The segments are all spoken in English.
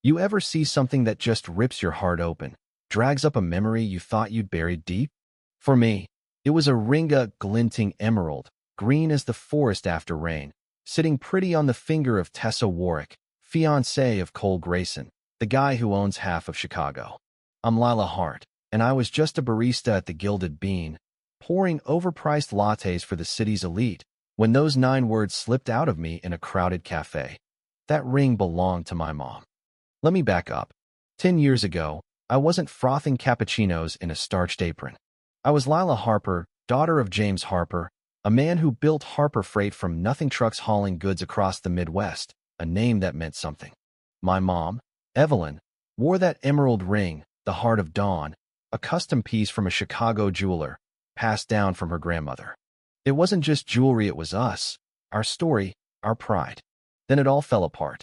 You ever see something that just rips your heart open, drags up a memory you thought you'd buried deep? For me, it was a ringa glinting emerald, green as the forest after rain, sitting pretty on the finger of Tessa Warwick, fiancée of Cole Grayson, the guy who owns half of Chicago. I'm Lila Hart, and I was just a barista at the Gilded Bean, pouring overpriced lattes for the city's elite, when those 9 words slipped out of me in a crowded cafe. That ring belonged to my mom. Let me back up. 10 years ago, I wasn't frothing cappuccinos in a starched apron. I was Lila Harper, daughter of James Harper, a man who built Harper Freight from nothing, trucks hauling goods across the Midwest, a name that meant something. My mom, Evelyn, wore that emerald ring, the Heart of Dawn, a custom piece from a Chicago jeweler, passed down from her grandmother. It wasn't just jewelry, it was us, our story, our pride. Then it all fell apart.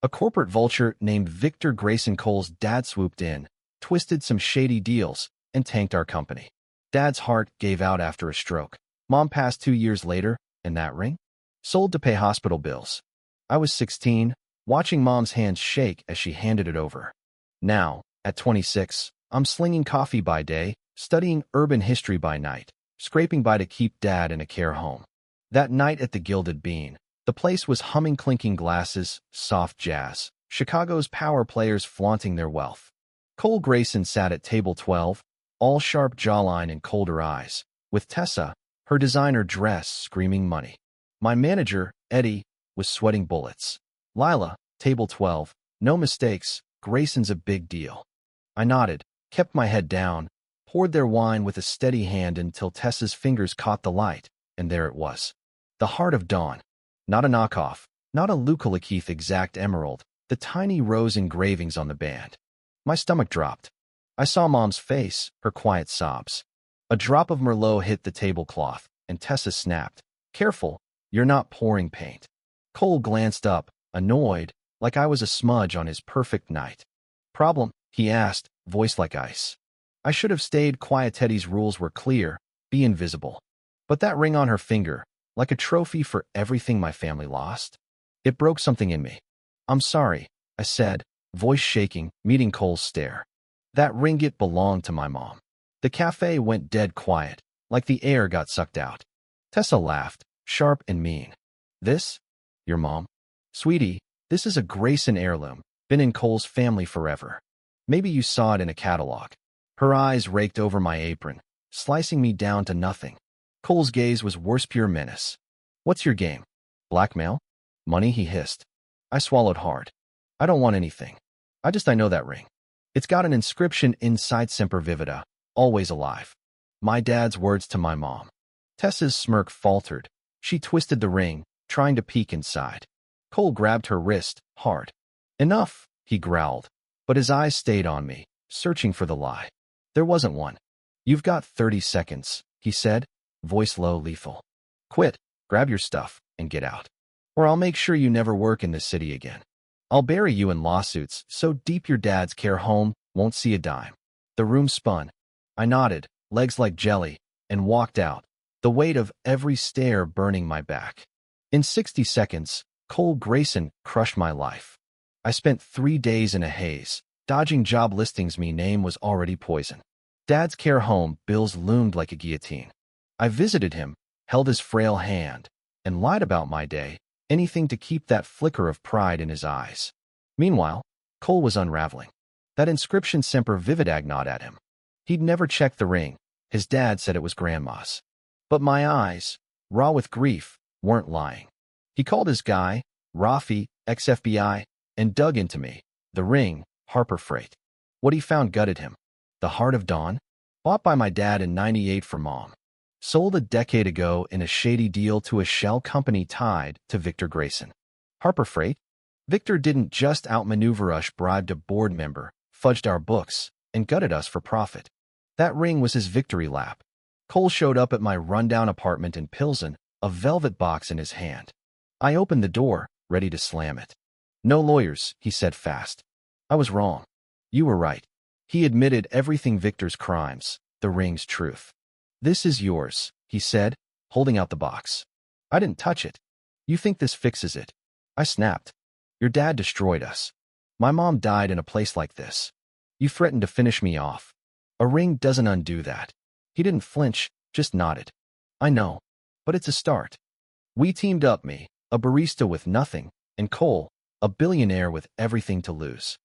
A corporate vulture named Victor Grayson Cole's dad swooped in, twisted some shady deals, and tanked our company. Dad's heart gave out after a stroke. Mom passed 2 years later, and that ring? Sold to pay hospital bills. I was 16, watching Mom's hands shake as she handed it over. Now, at 26, I'm slinging coffee by day, studying urban history by night, scraping by to keep Dad in a care home. That night at the Gilded Bean, the place was humming clinking glasses, soft jazz, Chicago's power players flaunting their wealth. Cole Grayson sat at table 12, all sharp jawline and colder eyes, with Tessa, her designer dress, screaming money. My manager, Eddie, was sweating bullets. Lila, table 12, no mistakes, Grayson's a big deal. I nodded, kept my head down, poured their wine with a steady hand until Tessa's fingers caught the light, and there it was. The Heart of Dawn. Not a knockoff, not a Luca Lakeith exact emerald, the tiny rose engravings on the band. My stomach dropped. I saw Mom's face, her quiet sobs. A drop of Merlot hit the tablecloth, and Tessa snapped. Careful, you're not pouring paint. Cole glanced up, annoyed, like I was a smudge on his perfect night. Problem? He asked, voice like ice. I should have stayed quiet. Teddy's rules were clear, be invisible. But that ring on her finger, like a trophy for everything my family lost, it broke something in me. I'm sorry, I said, voice shaking, meeting Cole's stare. That ringgit belonged to my mom. The cafe went dead quiet, like the air got sucked out. Tessa laughed, sharp and mean. This? Your mom? Sweetie, this is a Grayson heirloom, been in Cole's family forever. Maybe you saw it in a catalog. Her eyes raked over my apron, slicing me down to nothing. Cole's gaze was worse, pure menace. What's your game? Blackmail? Money? He hissed. I swallowed hard. I don't want anything. I know that ring. It's got an inscription inside, Semper Vivida, always alive. My dad's words to my mom. Tessa's smirk faltered. She twisted the ring, trying to peek inside. Cole grabbed her wrist, hard. Enough, he growled, but his eyes stayed on me, searching for the lie. There wasn't one. You've got 30 seconds, he said, voice low, lethal. Quit, grab your stuff, and get out. Or I'll make sure you never work in this city again. I'll bury you in lawsuits so deep your dad's care home won't see a dime. The room spun. I nodded, legs like jelly, and walked out, the weight of every stare burning my back. In 60 seconds, Cole Grayson crushed my life. I spent 3 days in a haze, dodging job listings. Me name was already poison. Dad's care home bills loomed like a guillotine. I visited him, held his frail hand, and lied about my day, anything to keep that flicker of pride in his eyes. Meanwhile, Cole was unraveling. That inscription, Semper Vivida, gnawed at him. He'd never checked the ring. His dad said it was Grandma's. But my eyes, raw with grief, weren't lying. He called his guy, Rafi, ex-FBI, and dug into me. The ring, Harper Freight. What he found gutted him. The Heart of Dawn, bought by my dad in '98 for Mom. Sold a decade ago in a shady deal to a shell company tied to Victor Grayson. Harper Freight? Victor didn't just outmaneuver us, bribed a board member, fudged our books, and gutted us for profit. That ring was his victory lap. Cole showed up at my rundown apartment in Pilsen, a velvet box in his hand. I opened the door, ready to slam it. No lawyers, he said fast. I was wrong. You were right. He admitted everything, Victor's crimes, the ring's truth. This is yours, he said, holding out the box. I didn't touch it. You think this fixes it? I snapped. Your dad destroyed us. My mom died in a place like this. You threatened to finish me off. A ring doesn't undo that. He didn't flinch, just nodded. I know, but it's a start. We teamed up, me, a barista with nothing, and Cole, a billionaire with everything to lose.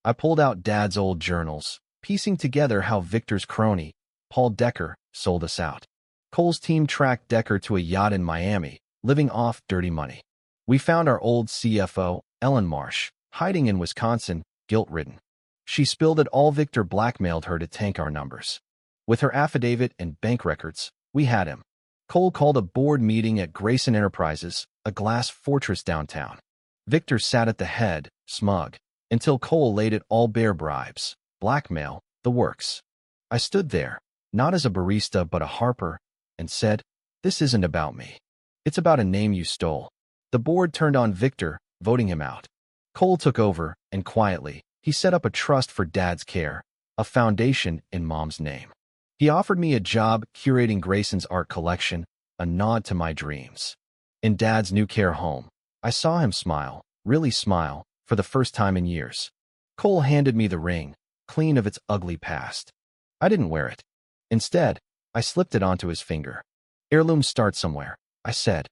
I pulled out Dad's old journals, piecing together how Victor's crony, Paul Decker, sold us out. Cole's team tracked Decker to a yacht in Miami, living off dirty money. We found our old CFO, Ellen Marsh, hiding in Wisconsin, guilt-ridden. She spilled it all. Victor blackmailed her to tank our numbers. With her affidavit and bank records, we had him. Cole called a board meeting at Grayson Enterprises, a glass fortress downtown. Victor sat at the head, smug, until Cole laid it all bare: bribes, blackmail, the works. I stood there, not as a barista but a harper, and said, "This isn't about me. It's about a name you stole." The board turned on Victor, voting him out. Cole took over, and quietly, he set up a trust for Dad's care, a foundation in Mom's name. He offered me a job curating Grayson's art collection, a nod to my dreams. In Dad's new care home, I saw him smile, really smile, for the first time in years. Cole handed me the ring, clean of its ugly past. I didn't wear it. Instead, I slipped it onto his finger. "Heirlooms start somewhere," I said.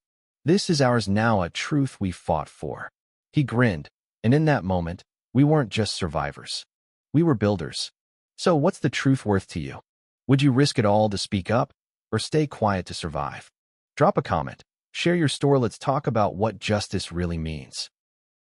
"This is ours now, a truth we fought for." He grinned, and in that moment, we weren't just survivors. We were builders. So what's the truth worth to you? Would you risk it all to speak up, or stay quiet to survive? Drop a comment, share your story. Let's talk about what justice really means.